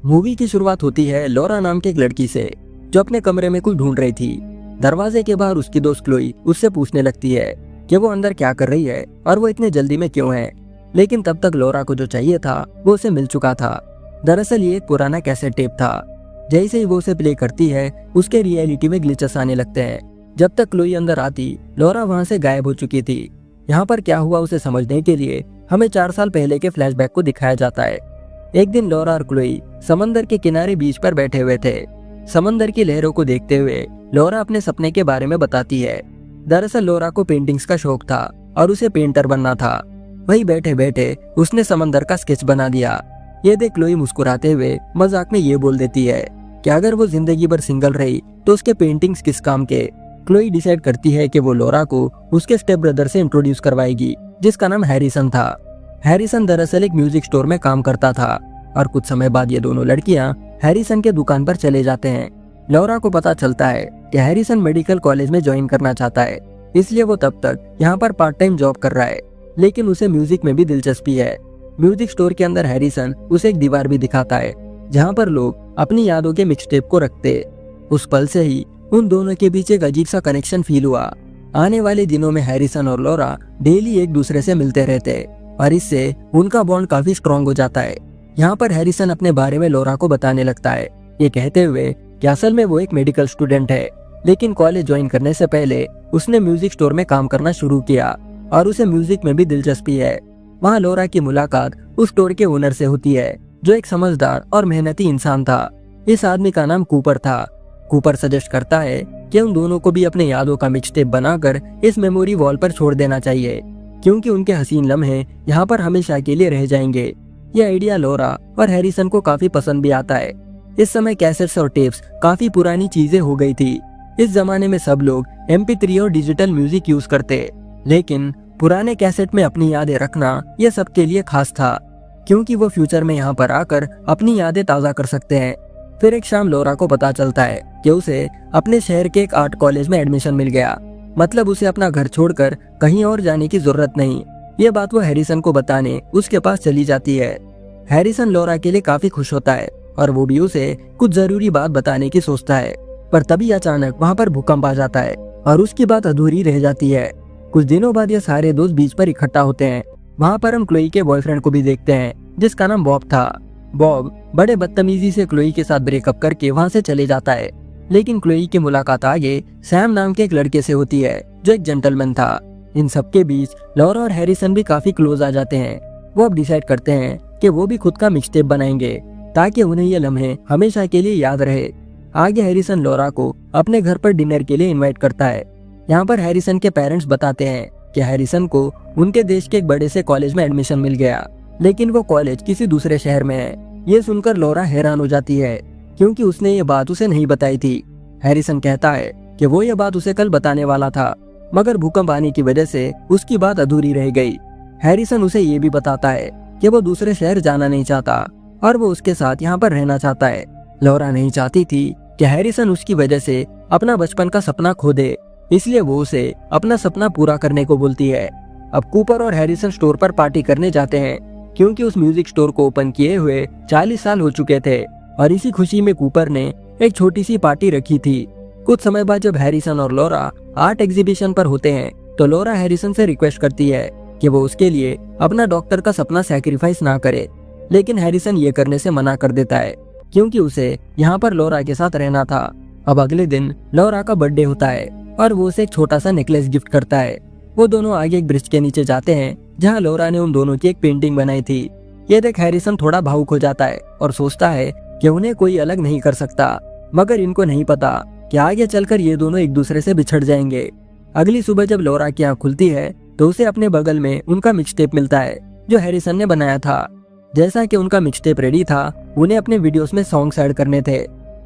Movie की शुरुआत होती है लॉरा नाम के एक लड़की से जो अपने कमरे में कुछ ढूंढ रही थी। दरवाजे के बाहर उसकी दोस्त क्लोई उससे पूछने लगती है कि वो अंदर क्या कर रही है और वो इतने जल्दी में क्यों है। लेकिन तब तक लॉरा को जो चाहिए था वो उसे मिल चुका था। दरअसल ये एक पुराना कैसेट टेप था। जैसे ही वो उसे प्ले करती है उसके रियलिटी में ग्लिचेस आने लगते हैं। जब तक क्लोई अंदर आती लॉरा वहां से गायब हो चुकी थी। यहाँ पर क्या हुआ उसे समझने के लिए हमें 4 साल पहले के फ्लैशबैक को दिखाया जाता है। एक दिन लॉरा और क्लोई समंदर के किनारे बीच पर बैठे हुए थे। समंदर की लहरों को देखते हुए लॉरा अपने सपने के बारे में बताती है। दरअसल लॉरा को पेंटिंग्स का शौक था और उसे पेंटर बनना था। वही बैठे बैठे उसने समंदर का स्केच बना दिया। ये देख क्लोई मुस्कुराते हुए मजाक में ये बोल देती है कि अगर वो जिंदगी भर सिंगल रही तो उसके पेंटिंग्स किस काम के। क्लोई डिसाइड करती है कि वो लॉरा को उसके स्टेप ब्रदर से इंट्रोड्यूस करवाएगी जिसका नाम हैरिसन था। हैरिसन दरअसल एक म्यूजिक स्टोर में काम करता था और कुछ समय बाद ये दोनों लड़कियां हैरिसन के दुकान पर चले जाते हैं। लॉरा को पता चलता है कि हैरिसन मेडिकल कॉलेज में ज्वाइन करना चाहता है, इसलिए वो तब तक यहाँ पर पार्ट टाइम जॉब कर रहा है। लेकिन उसे म्यूजिक में भी दिलचस्पी है। म्यूजिक स्टोर के अंदर हैरिसन उसे एक दीवार भी दिखाता है जहाँ पर लोग अपनी यादों के मिक्सटेप को रखते। उस पल से ही उन दोनों के बीच एक अजीब सा कनेक्शन फील हुआ। आने वाले दिनों में हैरिसन और लॉरा डेली एक दूसरे से मिलते रहते और इससे उनका बॉन्ड काफी स्ट्रॉन्ग हो जाता है। यहाँ पर हैरिसन अपने बारे में लॉरा को बताने लगता है, ये कहते हुए कि असल में वो एक मेडिकल स्टूडेंट है, लेकिन कॉलेज ज्वाइन करने से पहले उसने म्यूजिक स्टोर में काम करना शुरू किया और उसे म्यूजिक में भी दिलचस्पी है। वहाँ लॉरा की मुलाकात उस स्टोर के ओनर से होती है जो एक समझदार और मेहनती इंसान था। इस आदमी का नाम कूपर था। कूपर सजेस्ट करता है कि उन दोनों को भी अपने यादों का मिक्सटेप बनाकर इस मेमोरी वॉल पर छोड़ देना चाहिए, क्योंकि उनके हसीन लम्हे यहाँ पर हमेशा के लिए रह जाएंगे। यह आइडिया लॉरा और हैरिसन को काफी पसंद भी आता है। इस समय कैसेट्स और टेप्स काफी पुरानी चीजें हो गई थी। इस जमाने में सब लोग MP3 और डिजिटल म्यूजिक यूज करते, लेकिन पुराने कैसेट में अपनी यादें रखना यह सबके लिए खास था, क्योंकि वो फ्यूचर में यहाँ पर आकर अपनी यादें ताज़ा कर सकते हैं। फिर एक शाम लॉरा को पता चलता है कि उसे अपने शहर के एक आर्ट कॉलेज में एडमिशन मिल गया। मतलब उसे अपना घर छोड़कर कहीं और जाने की जरूरत नहीं। ये बात वो हैरिसन को बताने उसके पास चली जाती है। हैरिसन लॉरा के लिए काफी खुश होता है और वो भी उसे कुछ जरूरी बात बताने की सोचता है, पर तभी अचानक वहाँ पर भूकंप आ जाता है और उसकी बात अधूरी रह जाती है। कुछ दिनों बाद ये सारे दोस्त बीच पर इकट्ठा होते हैं। वहाँ पर हम क्लोई के बॉयफ्रेंड को भी देखते हैं जिसका नाम बॉब था। बॉब बड़े बदतमीजी से क्लोई के साथ ब्रेकअप करके वहाँ से चले जाता है, लेकिन क्लोई की मुलाकात आगे सैम नाम के एक लड़के से होती है जो एक जेंटलमैन था। इन सबके बीच लॉरा और हैरिसन भी काफी क्लोज आ जाते हैं। वो अब डिसाइड करते हैं कि वो भी खुद का मिक्सटेप बनाएंगे ताकि उन्हें ये लम्हे हमेशा के लिए याद रहे। आगे हैरिसन लॉरा को अपने घर पर डिनर के लिए इनवाइट करता है। यहाँ पर हैरिसन के पेरेंट्स बताते हैं कि हैरिसन को उनके देश के एक बड़े से कॉलेज में एडमिशन मिल गया, लेकिन वो कॉलेज किसी दूसरे शहर में है। ये सुनकर लॉरा हैरान हो जाती है क्योंकि उसने ये बात उसे नहीं बताई थी। हैरिसन कहता है कि वो ये बात उसे कल बताने वाला था, मगर भूकंप आने की वजह से उसकी बात अधूरी रह गई। हैरिसन उसे ये भी बताता है कि वो दूसरे शहर जाना नहीं चाहता और वो उसके साथ यहाँ पर रहना चाहता है। लॉरा नहीं चाहती थी कि हैरिसन उसकी वजह से अपना बचपन का सपना खो दे, इसलिए वो उसे अपना सपना पूरा करने को बोलती है। अब कूपर और हैरिसन स्टोर पर पार्टी करने जाते हैं क्योंकि उस म्यूजिक स्टोर को ओपन किए हुए 40 साल हो चुके थे और इसी खुशी में कूपर ने एक छोटी सी पार्टी रखी थी। कुछ समय बाद जब हैरिसन और लॉरा आर्ट एग्जीबिशन पर होते हैं तो लॉरा हैरिसन से रिक्वेस्ट करती है कि वो उसके लिए अपना डॉक्टर का सपना सैक्रिफाइस ना करे, लेकिन हैरिसन ये करने से मना कर देता है क्योंकि उसे यहाँ पर लॉरा के साथ रहना था। अब अगले दिन लॉरा का बर्थडे होता है और वो उसे एक छोटा सा नेकलेस गिफ्ट करता है। वो दोनों आगे एक ब्रिज के नीचे जाते हैं जहाँ लॉरा ने उन दोनों की एक पेंटिंग बनाई थी। ये देख हैरिसन थोड़ा भावुक हो जाता है और सोचता है कि उन्हें कोई अलग नहीं कर सकता, मगर इनको नहीं पता कि आगे चलकर ये दोनों एक दूसरे से बिछड़ जाएंगे। अगली सुबह जब लॉरा की आँख खुलती है तो उसे अपने बगल में उनका मिक्सटेप मिलता है जो हैरिसन ने बनाया था। जैसा कि उनका मिक्सटेप रेडी था, उन्हें अपने वीडियोस में सॉन्ग्स ऐड करने थे।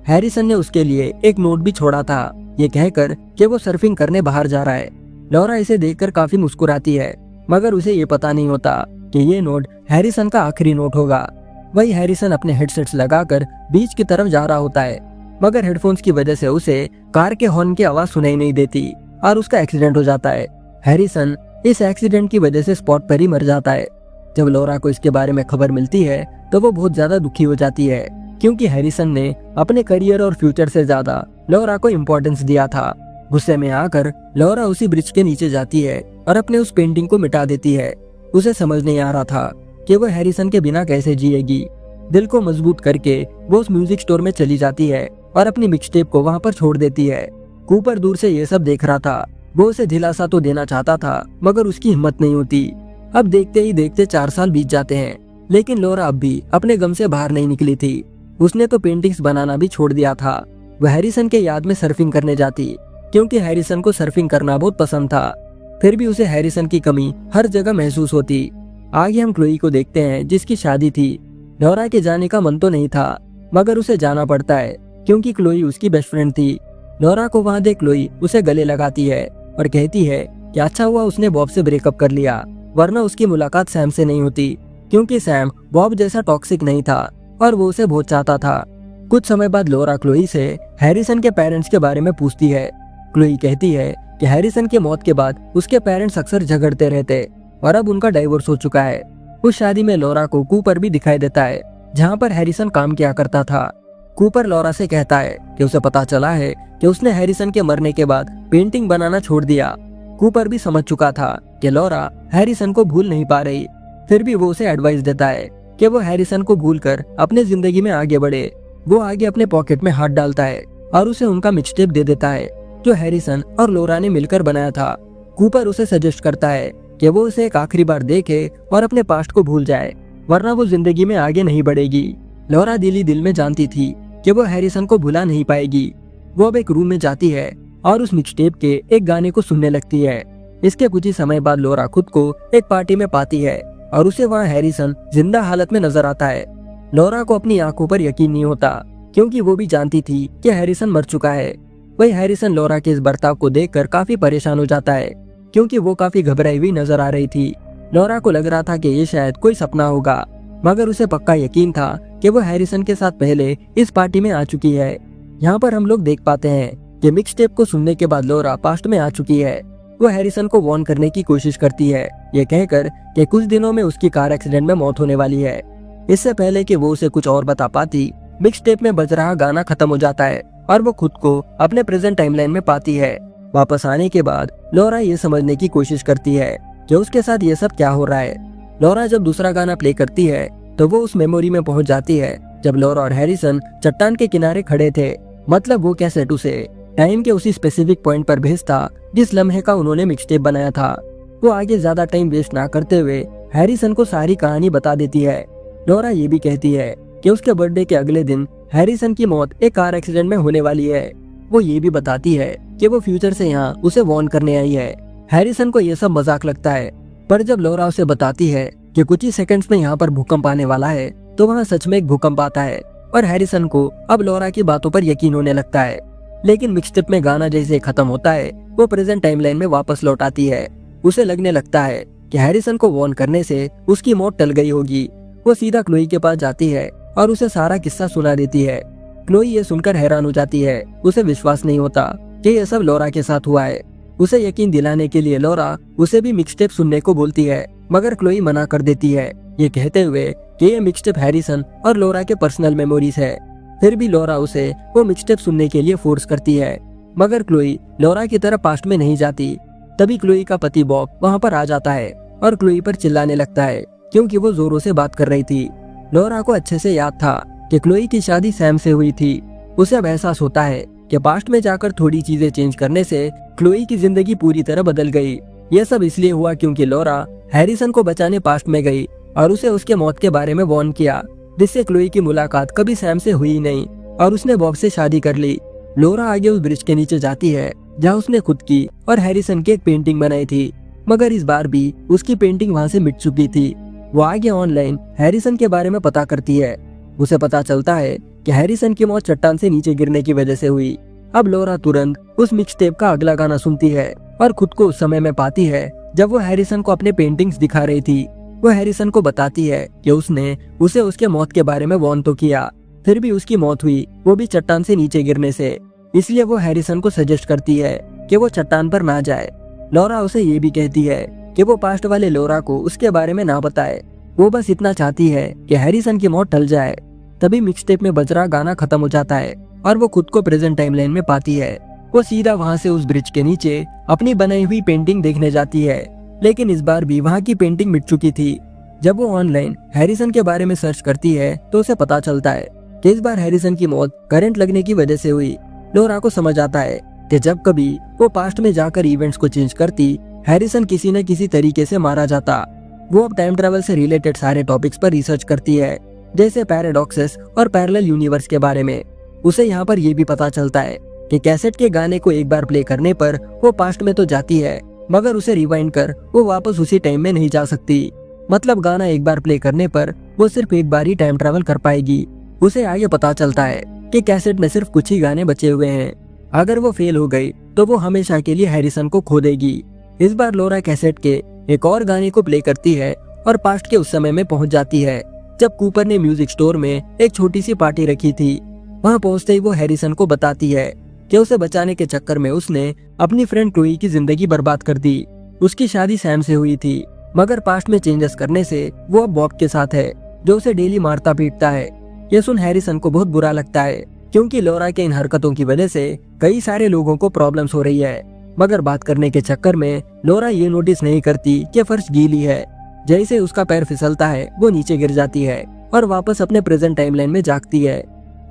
हैरिसन ने उसके लिए एक नोट भी छोड़ा था, ये कहकर कि वो सर्फिंग करने बाहर जा रहा है। लॉरा इसे देखकर काफी मुस्कुराती है, मगर उसे ये पता नहीं होता कि ये नोट हैरिसन का आखिरी नोट होगा। वही हैरिसन अपने हेडसेट्स लगाकर बीच की तरफ जा रहा होता है, मगर हेडफोन्स की वजह से उसे कार के हॉर्न की आवाज सुनाई नहीं देती और उसका एक्सीडेंट हो जाता है। हैरिसन इस एक्सीडेंट की वजह से स्पॉट पर ही मर जाता है। जब लॉरा को इसके बारे में खबर मिलती है तो वो बहुत ज्यादा दुखी हो जाती है क्योंकि हैरिसन ने अपने करियर और फ्यूचर से ज्यादा लॉरा को इम्पोर्टेंस दिया था। गुस्से में आकर लॉरा उसी ब्रिज के नीचे जाती है और अपने उस पेंटिंग को मिटा देती है। उसे समझ नहीं आ रहा था कि वो हैरिसन के बिना कैसे जिएगी। दिल को मजबूत करके वो उस म्यूजिक स्टोर में चली जाती है और अपनी मिक्सटेप को वहाँ पर छोड़ देती है। कूपर दूर से ये सब देख रहा था। वो उसे दिलासा तो देना चाहता था, मगर उसकी हिम्मत नहीं होती। अब देखते ही देखते 4 साल बीत जाते हैं, लेकिन लॉरा अब भी अपने गम से बाहर नहीं निकली थी। उसने तो पेंटिंग्स बनाना भी छोड़ दिया था। वह हैरिसन के याद में सर्फिंग करने जाती, क्योंकि हैरिसन को सर्फिंग करना बहुत पसंद था। फिर भी उसे हैरिसन की कमी हर जगह महसूस होती। आगे हम क्लोई को देखते हैं, जिसकी शादी थी। लॉरा के जाने का मन तो नहीं था, मगर उसे जाना पड़ता है क्योंकि क्लोई उसकी बेस्ट फ्रेंड थी। लॉरा को वहाँ देख क्लोई उसे गले लगाती है और कहती है कि अच्छा हुआ उसने बॉब से ब्रेकअप कर लिया, वरना उसकी मुलाकात सैम से नहीं होती, क्योंकि सैम बॉब जैसा टॉक्सिक नहीं था और वो उसे बहुत चाहता था। कुछ समय बाद लॉरा क्लोई से हैरिसन के पेरेंट्स के बारे में पूछती है। क्लोई कहती है कि हैरिसन की मौत के बाद उसके पेरेंट्स अक्सर झगड़ते रहते और अब उनका डाइवोर्स हो चुका है। उस शादी में लॉरा को कूपर भी दिखाई देता है, जहाँ पर हैरिसन काम किया करता था। कूपर लॉरा से कहता है कि उसे पता चला है कि उसने हैरिसन के मरने के बाद पेंटिंग बनाना छोड़ दिया। कूपर भी समझ चुका था कि लॉरा हैरिसन को भूल नहीं पा रही। फिर भी वो उसे एडवाइस देता है कि वो हैरिसन को भूलकर अपने जिंदगी में आगे बढ़े। वो आगे अपने पॉकेट में हाथ डालता है और उसे उनका मिक्सटेप दे देता है, जो हैरिसन और लॉरा ने मिलकर बनाया था। कूपर उसे सजेस्ट करता है कि वो उसे एक आखिरी बार देखे और अपने पास्ट को भूल जाए, वरना वो जिंदगी में आगे नहीं बढ़ेगी। लॉरा दिल ही दिल में जानती थी कि वो हैरिसन को भुला नहीं पाएगी। वो अब एक रूम में जाती है और उस मिक्सटेप के एक गाने को सुनने लगती है। इसके कुछ ही समय बाद लॉरा खुद को एक पार्टी में पाती है और उसे वहाँ हैरिसन जिंदा हालत में नजर आता है। लॉरा को अपनी आंखों पर यकीन नहीं होता, क्योंकि वो भी जानती थी कि हैरिसन मर चुका है। वही हैरिसन लॉरा के इस बर्ताव को देखकर काफी परेशान हो जाता है, क्योंकि वो काफी घबराई हुई नजर आ रही थी। लॉरा को लग रहा था कि ये शायद कोई सपना होगा, मगर उसे पक्का यकीन था कि वो हैरिसन के साथ पहले इस पार्टी में आ चुकी है। यहाँ पर हम लोग देख पाते हैं कि मिक्सटेप को सुनने के बाद लॉरा पास्ट में आ चुकी है। वो हैरिसन को वार्न करने की कोशिश करती है, ये कहकर कि कुछ दिनों में उसकी कार एक्सीडेंट में मौत होने वाली है। इससे पहले कि वो उसे कुछ और बता पाती, मिक्सटेप में बज रहा गाना खत्म हो जाता है और वो खुद को अपने प्रेजेंट टाइमलाइन में पाती है। वापस आने के बाद लॉरा ये समझने की कोशिश करती है कि उसके साथ ये सब क्या हो रहा है। लॉरा जब दूसरा गाना प्ले करती है तो वो उस मेमोरी में पहुंच जाती है जब लॉरा और हैरिसन चट्टान के किनारे खड़े थे। मतलब वो कैसेट उसे टाइम के उसी स्पेसिफिक पॉइंट पर भेजता जिस लम्हे का उन्होंने मिक्सटेप बनाया था। वो आगे ज्यादा टाइम वेस्ट ना करते हुए हैरिसन को सारी कहानी बता देती है। लॉरा ये भी कहती है कि उसके बर्थडे के अगले दिन हैरिसन की मौत एक कार एक्सीडेंट में होने वाली है। वो ये भी बताती है कि वो फ्यूचर से यहाँ उसे वार्न करने आई है। हैरिसन को ये सब मजाक लगता है, पर जब लॉरा उसे बताती है कि कुछ ही सेकंड्स में यहाँ पर भूकंप आने वाला है, तो वहाँ सच में एक भूकंप आता है और हैरिसन को अब लॉरा की बातों पर यकीन होने लगता है। लेकिन मिक्सटेप में गाना जैसे खत्म होता है, वो प्रेजेंट टाइमलाइन में वापस लौट आती है। उसे लगने लगता है कि हैरिसन को वार्न करने से उसकी मौत टल गई होगी। वो सीधा क्लोई के पास जाती है और उसे सारा किस्सा सुना देती है। क्लोई ये सुनकर हैरान हो जाती है। उसे विश्वास नहीं होता कि ये सब लॉरा के साथ हुआ है। उसे यकीन दिलाने के लिए लॉरा उसे भी मिक्सटेप सुनने को बोलती है, मगर क्लोई मना कर देती है, ये कहते हुए कि ये मिक्सटेप हैरिसन और लॉरा के पर्सनल मेमोरीज है। फिर भी लॉरा उसे वो मिक्सटेप सुनने के लिए फोर्स करती है, मगर क्लोई लॉरा की तरह पास्ट में नहीं जाती। तभी क्लोई का पति बॉब वहाँ पर आ जाता है और क्लोई पर चिल्लाने लगता है, क्योंकि वो जोरों से बात कर रही थी। लॉरा को अच्छे से याद था कि क्लोई की शादी सैम से हुई थी। उसे अब एहसास होता है कि पास्ट में जाकर थोड़ी चीजें चेंज करने से क्लोई की जिंदगी पूरी तरह बदल गई। यह सब इसलिए हुआ क्योंकि लॉरा हैरिसन को बचाने पास्ट में गई और उसे उसके मौत के बारे में वार्न किया, जिससे क्लोई की मुलाकात कभी सैम से हुई नहीं और उसने बॉब से शादी कर ली। लॉरा आगे उस ब्रिज के नीचे जाती है जहाँ उसने खुद की और हैरिसन की एक पेंटिंग बनाई थी, मगर इस बार भी उसकी पेंटिंग वहाँ से मिट चुकी थी। वो आगे ऑनलाइन हैरिसन के बारे में पता करती है। उसे पता चलता है कि हैरिसन की मौत चट्टान से नीचे गिरने की वजह से हुई। अब लॉरा तुरंत उस मिक्सटेप का अगला गाना सुनती है और खुद को उस समय में पाती है जब वो हैरिसन को अपने पेंटिंग्स दिखा रही थी। वो हैरिसन को बताती है कि उसने उसे उसके मौत के बारे में वार्न तो किया, फिर भी उसकी मौत हुई, वो भी चट्टान से नीचे गिरने से। इसलिए वो हैरिसन को सजेस्ट करती है कि वो चट्टान पर ना जाए। लॉरा उसे ये भी कहती है कि वो पास्ट वाले लॉरा को उसके बारे में ना बताए। वो बस इतना चाहती है कि हैरिसन की मौत टल जाए। तभी मिक्सटेप में बज रहा गाना खत्म हो जाता है और वो खुद को प्रेजेंट टाइमलाइन में पाती है। वो सीधा वहाँ से उस ब्रिज के नीचे अपनी बनाई हुई पेंटिंग देखने जाती है, लेकिन इस बार भी वहाँ की पेंटिंग मिट चुकी थी। जब वो ऑनलाइन हैरिसन के बारे में सर्च करती है तो उसे पता चलता है कि इस बार हैरिसन की मौत करंट लगने की वजह से हुई। लोरा को समझ आता है कि जब कभी वो पास्ट में जाकर इवेंट्स को चेंज करती, हैरिसन किसी न किसी तरीके से मारा जाता। वो अब टाइम ट्रेवल से रिलेटेड सारे टॉपिक्स पर रिसर्च करती है, जैसे पैराडॉक्सेस और पैरेलल यूनिवर्स के बारे में। उसे यहाँ पर यह भी पता चलता है कि कैसेट के गाने को एक बार प्ले करने पर वो पास्ट में तो जाती है, मगर उसे रिवाइंड कर वो वापस उसी टाइम में नहीं जा सकती। मतलब गाना एक बार प्ले करने पर वो सिर्फ एक बार ही टाइम ट्रैवल कर पाएगी। उसे आगे पता चलता है कि कैसेट में सिर्फ कुछ ही गाने बचे हुए हैं। अगर वो फेल हो गई तो वो हमेशा के लिए हैरिसन को खो देगी। इस बार लोरा कैसेट के एक और गाने को प्ले करती है और पास्ट के उस समय में पहुंच जाती है जब कूपर ने म्यूजिक स्टोर में एक छोटी सी पार्टी रखी थी। वहां पहुंचते ही वो हैरिसन को बताती है कि उसे बचाने के चक्कर में उसने अपनी फ्रेंड क्लोई की जिंदगी बर्बाद कर दी। उसकी शादी सैम से हुई थी, मगर पास्ट में चेंजेस करने से वो अब बॉब के साथ है, जो उसे डेली मारता पीटता है। ये सुन हैरिसन को बहुत बुरा लगता है, क्योंकि लोरा के इन हरकतों की वजह से कई सारे लोगों को प्रॉब्लम्स हो रही है। मगर बात करने के चक्कर में लोरा ये नोटिस नहीं करती कि फर्श गीली है। जैसे उसका पैर फिसलता है वो नीचे गिर जाती है और वापस अपने प्रेजेंट टाइमलाइन में जागती है।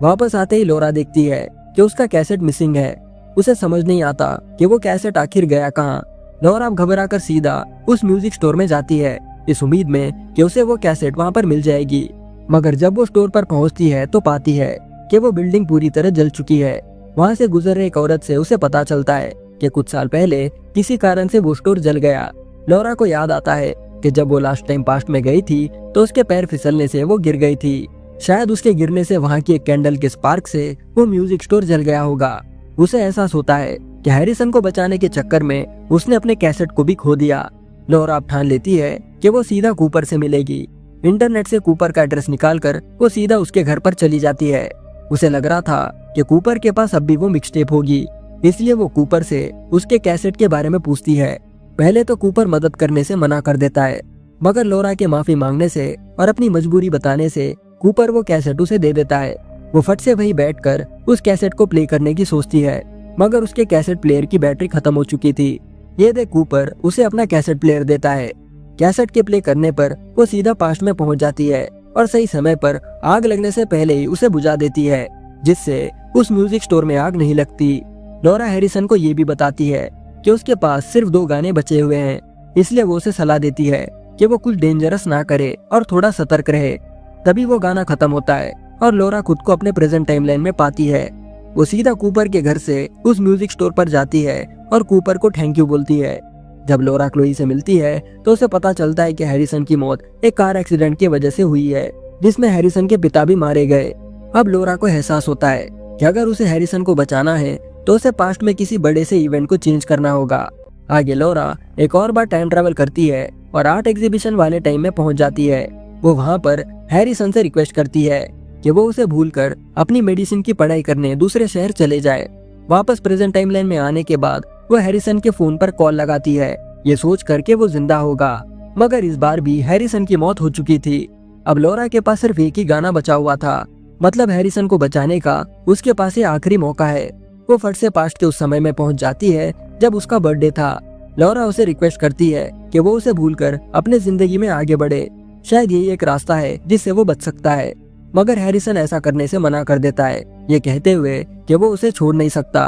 वापस आते ही लोरा देखती है कि उसका कैसेट मिसिंग है। उसे समझ नहीं आता कि वो कैसेट आखिर गया कहाँ। लोरा घबरा कर सीधा उस म्यूजिक स्टोर में जाती है, इस उम्मीद में कि उसे वो कैसेट वहाँ पर मिल जाएगी। मगर जब वो स्टोर पर पहुँचती है तो पाती है कि वो बिल्डिंग पूरी तरह जल चुकी है। वहाँ से गुजर रही एक औरत से उसे पता चलता है कि कुछ साल पहले किसी कारण से वो स्टोर जल गया। लोरा को याद आता है कि जब वो लास्ट टाइम पास्ट में गई थी तो उसके पैर फिसलने से वो गिर गई थी। शायद उसके गिरने से वहाँ की एक कैंडल के स्पार्क से वो म्यूजिक स्टोर जल गया होगा। उसे एहसास होता है कि हैरिसन को बचाने के चक्कर में उसने अपने कैसेट को भी खो दिया। लोरा अब ठान लेती है कि वो सीधा कूपर से मिलेगी। इंटरनेट से कूपर का एड्रेस निकालकर वो सीधा उसके घर पर चली जाती है। उसे लग रहा था कि कूपर के पास अब भी वो मिक्सटेप होगी, इसलिए वो कूपर से उसके कैसेट के बारे में पूछती है। पहले तो कूपर मदद करने से मना कर देता है, मगर लोरा के माफी मांगने से और अपनी मजबूरी बताने से कूपर वो कैसेट उसे दे देता है। वो फट से वहीं बैठकर उस कैसेट को प्ले करने की सोचती है, मगर उसके कैसेट प्लेयर की बैटरी खत्म हो चुकी थी। ये देख कूपर उसे अपना कैसेट प्लेयर देता है। कैसेट के प्ले करने पर वो सीधा पास्ट में पहुंच जाती है और सही समय पर आग लगने से पहले ही उसे बुझा देती है, जिससे उस म्यूजिक स्टोर में आग नहीं लगती। लोरा हैरिसन को ये भी बताती है कि उसके पास सिर्फ 2 गाने बचे हुए हैं, इसलिए वो उसे सलाह देती है कि वो कुछ डेंजरस ना करे और थोड़ा सतर्क रहे। तभी वो गाना खत्म होता है और लोरा खुद को अपने प्रेजेंट टाइमलाइन में पाती है। वो सीधा कूपर के घर से उस म्यूजिक स्टोर पर जाती है और कूपर को थैंक यू बोलती है। जब लोरा क्लोई से मिलती है तो उसे पता चलता है कि हैरिसन की मौत एक कार एक्सीडेंट की वजह से हुई है, जिसमें हैरिसन के पिता भी मारे गए। अब लोरा को एहसास होता है कि अगर उसे हैरिसन को बचाना है तो उसे पास्ट में किसी बड़े से इवेंट को चेंज करना होगा। आगे लोरा एक और बार टाइम ट्रैवल करती है और आर्ट एग्जीबिशन वाले टाइम में पहुंच जाती है। वो वहाँ पर हैरिसन से रिक्वेस्ट करती है कि वो उसे भूलकर अपनी मेडिसिन की पढ़ाई करने दूसरे शहर चले जाए। वापस प्रेजेंट टाइमलाइन में आने के बाद वो हैरिसन के फोन पर कॉल लगाती है, ये सोच कर के वो जिंदा होगा। मगर इस बार भी हैरिसन की मौत हो चुकी थी। अब लोरा के पास सिर्फ एक ही गाना बचा हुआ था, मतलब हैरिसन को बचाने का उसके पास ये आखिरी मौका है। वो फट से पास्ट के उस समय में पहुंच जाती है जब उसका बर्थडे था। लोरा उसे रिक्वेस्ट करती है कि वो उसे भूलकर अपने जिंदगी में आगे बढ़े, शायद यही एक रास्ता है जिससे वो बच सकता है। मगर हैरिसन ऐसा करने से मना कर देता है, ये कहते हुए कि वो उसे छोड़ नहीं सकता।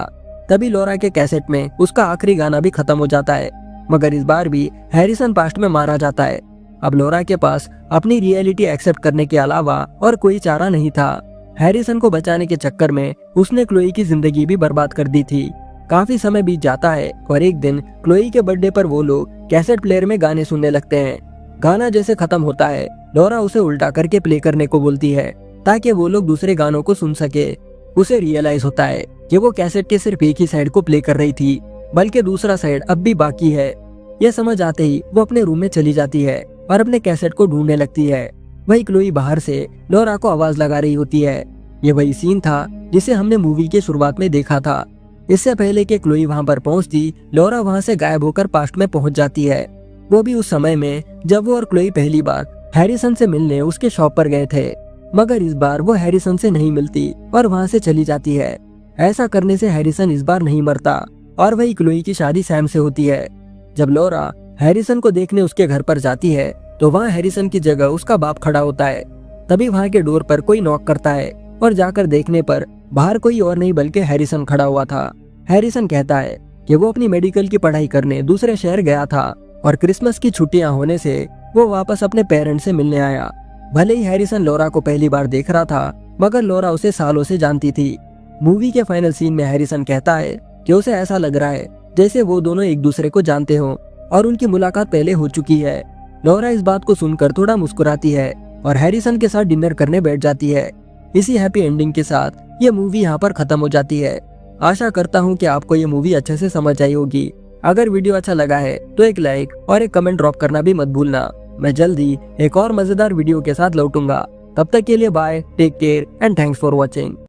तभी लोरा के कैसेट में उसका आखिरी गाना भी खत्म हो जाता है, मगर इस बार भी हैरिसन पास्ट में मारा जाता है। अब लोरा के पास अपनी रियलिटी एक्सेप्ट करने के अलावा और कोई चारा नहीं था। हैरिसन को बचाने के चक्कर में उसने क्लोई की जिंदगी भी बर्बाद कर दी थी। काफी समय बीत जाता है और एक दिन क्लोई के बर्थडे पर वो लोग कैसेट प्लेयर में गाने सुनने लगते हैं। गाना जैसे खत्म होता है, लोरा उसे उल्टा करके प्ले करने को बोलती है ताकि वो लोग दूसरे गानों को सुन सके। उसे रियलाइज होता है कि वो कैसेट के सिर्फ एक ही साइड को प्ले कर रही थी, बल्कि दूसरा साइड अब भी बाकी है। यह समझ आते ही वो अपने रूम में चली जाती है और अपने कैसेट को ढूंढने लगती है। वही क्लोई बाहर से लोरा को आवाज लगा रही होती है। ये वही सीन था जिसे हमने मूवी के शुरुआत में देखा था। इससे पहले कि क्लोई वहां पर पहुंचती, लोरा वहां से गायब होकर पास्ट में पहुंच जाती है। वो भी उस समय में जब वो और क्लोई पहली बार हैरिसन से मिलने उसके शॉप पर गए थे। मगर इस बार वो हैरिसन से नहीं मिलती और वहाँ से चली जाती है। ऐसा करने से हैरिसन इस बार नहीं मरता और वही क्लोई की शादी सैम से होती है। जब लॉरा हैरिसन को देखने उसके घर पर जाती है तो वहाँ हैरिसन की जगह उसका बाप खड़ा होता है। तभी वहाँ के डोर पर कोई नॉक करता है और जाकर देखने पर बाहर कोई और नहीं बल्कि हैरिसन खड़ा हुआ था। हैरिसन कहता है कि वो अपनी मेडिकल की पढ़ाई करने दूसरे शहर गया था और क्रिसमस की छुट्टियां होने से वो वापस अपने पेरेंट्स से मिलने आया। भले ही हैरिसन लॉरा को पहली बार देख रहा था मगर लॉरा उसे सालों से जानती थी। मूवी के फाइनल सीन में हैरिसन कहता है कि उसे ऐसा लग रहा है जैसे वो दोनों एक दूसरे को जानते हों और उनकी मुलाकात पहले हो चुकी है। लॉरा इस बात को सुनकर थोड़ा मुस्कुराती है और हैरिसन के साथ डिनर करने बैठ जाती है। इसी हैप्पी एंडिंग के साथ ये मूवी यहाँ पर खत्म हो जाती है। आशा करता हूँ कि आपको ये मूवी अच्छे से समझ आई होगी। अगर वीडियो अच्छा लगा है तो एक लाइक और एक कमेंट ड्रॉप करना भी मत भूलना। मैं जल्दी एक और मजेदार वीडियो के साथ लौटूंगा। तब तक के लिए bye, take care and thanks for watching.